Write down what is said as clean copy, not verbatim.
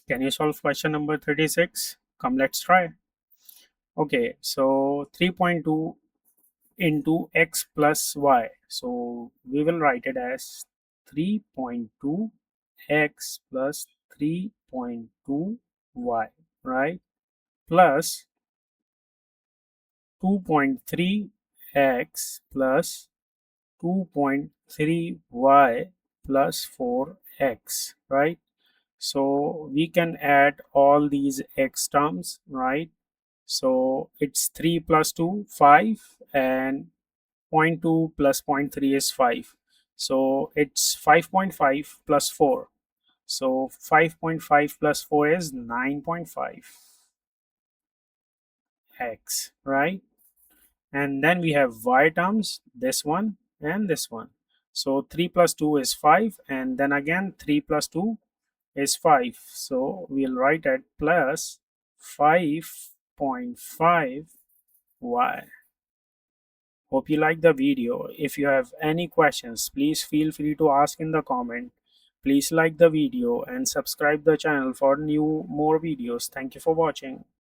Can you solve question number 36? Come, let's try. Okay, so 3.2 into x plus y. So we will write it as 3.2 x plus 3.2 y, right? Plus 2.3 x plus 2.3 y plus 4x, right? So we can add all these x terms, right? So it's 3 plus 2, 5, and zero point 0.2 plus zero point 0.3 is 5. So it's 5.5 plus 4. So 5.5 plus 4 is 9.5x, right? And then we have y terms, this one and this one. So 3 plus 2 is 5, and then again 3 plus 2 is 5. So we'll write it plus 5.5y. Hope you like the video. If you have any questions, please feel free to ask in the comment. Please like the video and subscribe the channel for more videos. Thank you for watching.